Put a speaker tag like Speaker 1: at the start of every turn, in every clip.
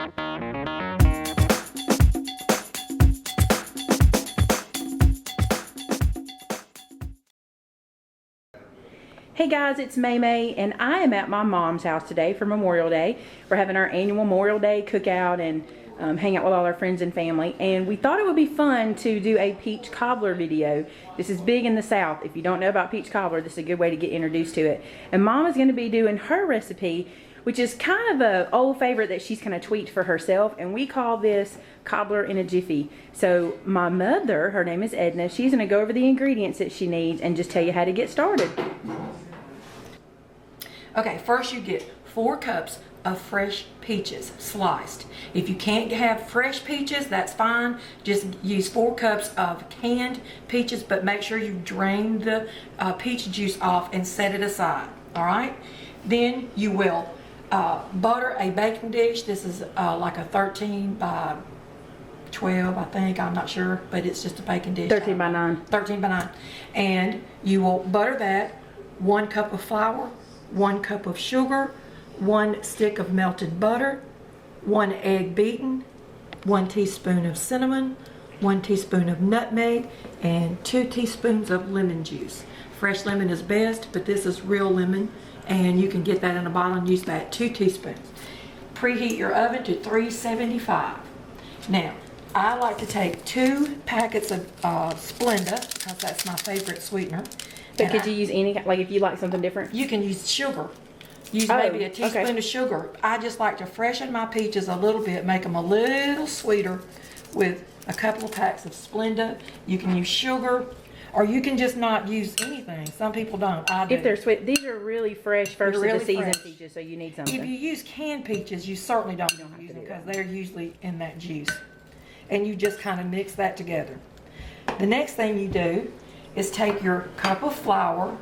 Speaker 1: Hey guys, it's Maymay, and I am at my mom's house today for Memorial Day. We're having our annual Memorial Day cookout and hang out with all our friends and family. And we thought it would be fun to do a peach cobbler video. This is big in the South. If you don't know about peach cobbler, this is a good way to get introduced to it. And Mom is going to be doing her recipe, which is kind of an old favorite that she's kind of tweaked for herself. And we call this cobbler in a jiffy. So my mother, her name is Edna, she's going to go over the ingredients that she needs and just tell you how to get started.
Speaker 2: Okay, first you get 4 cups of fresh peaches sliced. If you can't have fresh peaches, that's fine. Just use 4 cups of canned peaches, but make sure you drain the peach juice off and set it aside, all right? Then you will butter a baking dish. This is like a 13 by 12, I think, I'm not sure, but it's just a baking dish.
Speaker 1: 13 by 9.
Speaker 2: 13 by 9. And you will butter that, 1 cup of flour, 1 cup of sugar, 1 stick of melted butter, 1 egg beaten, 1 teaspoon of cinnamon, 1 teaspoon of nutmeg, and 2 teaspoons of lemon juice. Fresh lemon is best, but this is real lemon, and you can get that in a bottle and use that. 2 teaspoons. Preheat your oven to 375. Now, I like to take 2 packets of Splenda, because that's my favorite sweetener.
Speaker 1: But could you use any, like if you like something different?
Speaker 2: You can use sugar. Use maybe a teaspoon of sugar. I just like to freshen my peaches a little bit, make them a little sweeter with a couple of packs of Splenda. You can use sugar, or you can just not use anything. Some people don't. I do.
Speaker 1: If they're sweet, these are really fresh, first
Speaker 2: Really
Speaker 1: of the season
Speaker 2: fresh.
Speaker 1: peaches, so you need something.
Speaker 2: If you use canned peaches, you certainly don't use them because they're usually in that juice. And you just kind of mix that together. The next thing you do is take your cup of flour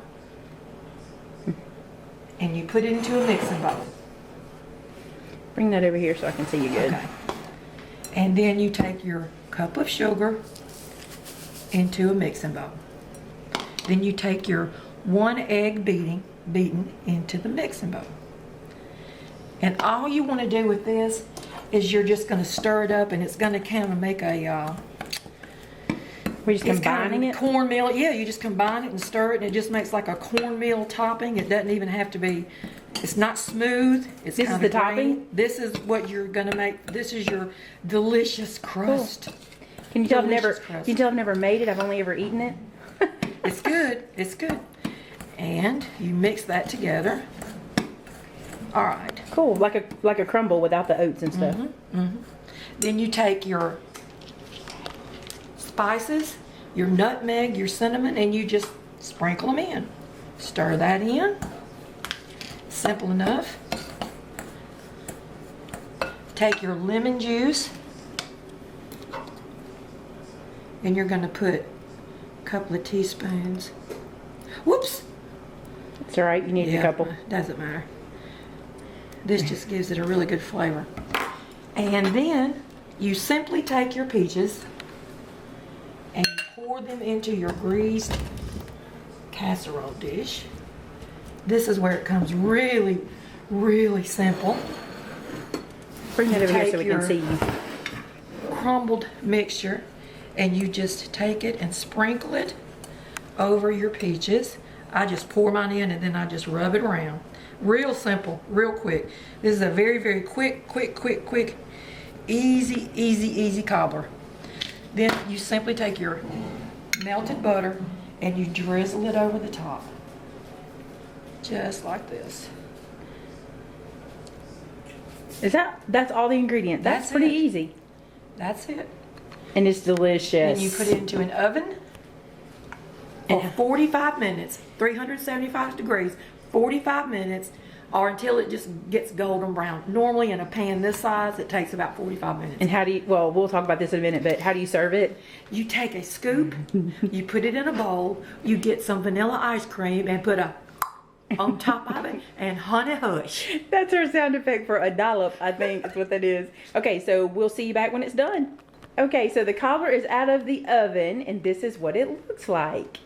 Speaker 2: and you put it into a mixing bowl.
Speaker 1: Bring that over here so I can see you good.
Speaker 2: Okay. And then you take your cup of sugar into a mixing bowl. Then you take your 1 egg beaten into the mixing bowl. And all you want to do with this is you're just going to stir it up, and it's going to kind of make a
Speaker 1: We're just combining it?
Speaker 2: Cornmeal. Yeah, you just combine it and stir it, and it just makes like a cornmeal topping. It doesn't even have to be, it's not smooth. It's
Speaker 1: This is the topping?
Speaker 2: This is what you're going to make. This is your delicious crust.
Speaker 1: Cool. Can you tell I've never made it? I've only ever eaten it.
Speaker 2: It's good. It's good. And you mix that together. All right.
Speaker 1: Cool, like a crumble without the oats and stuff.
Speaker 2: Then you take your spices, your nutmeg, your cinnamon, and you just sprinkle them in. Stir that in. Simple enough. Take your lemon juice, and you're going to put a couple of teaspoons. Whoops!
Speaker 1: It's all right, you need a couple.
Speaker 2: Doesn't matter. This just gives it a really good flavor. And then you simply take your peaches and pour them into your greased casserole dish. This is where it comes really, really simple.
Speaker 1: Bring that over here so we can see you.
Speaker 2: Crumbled mixture, and you just take it and sprinkle it over your peaches. I just pour mine in and then I just rub it around. Real simple, real quick. This is a very, very quick, easy cobbler. Then you simply take your melted butter and you drizzle it over the top. Just like this.
Speaker 1: That's all the ingredients? That's pretty easy.
Speaker 2: That's it.
Speaker 1: And it's delicious.
Speaker 2: And you put it into an oven for 45 minutes, 375 degrees, 45 minutes, or until it just gets golden brown. Normally in a pan this size, it takes about 45 minutes.
Speaker 1: And how do you, well, we'll talk about this in a minute, but how do you serve it? You
Speaker 2: take a scoop, you put it in a bowl, you get some vanilla ice cream and put a on top of it, and honey hush.
Speaker 1: That's our sound effect for a dollop, I think that's what that is. Okay, so we'll see you back when it's done. Okay, so the cobbler is out of the oven, and this is what it looks like.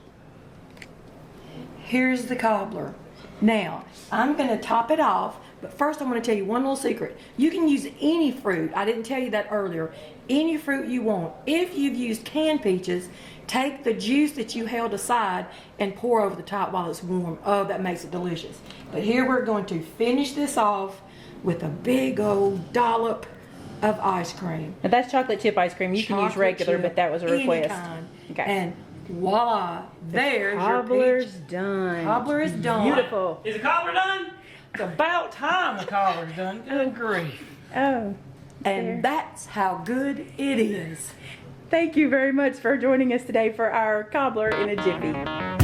Speaker 2: Here's the cobbler. Now, I'm going to top it off But first I'm going to tell you one little secret. You can use any fruit. I didn't tell you that earlier. Any fruit you want. If you've used canned peaches, take the juice that you held aside and pour over the top while it's warm. Oh, that makes it delicious. But here we're going to finish this off with a big old dollop of ice cream.
Speaker 1: Now that's chocolate chip ice cream. You can use regular,
Speaker 2: chip,
Speaker 1: but that was a request.
Speaker 2: Any kind.
Speaker 1: Okay.
Speaker 2: And voila, there's your
Speaker 1: Cobbler's
Speaker 2: peach.
Speaker 1: done.
Speaker 2: Cobbler is done.
Speaker 1: Beautiful.
Speaker 3: Is the cobbler done? It's about time the cobbler's done. Good grief.
Speaker 1: Oh.
Speaker 2: And that's how good it is.
Speaker 1: Thank you very much for joining us today for our cobbler in a jiffy.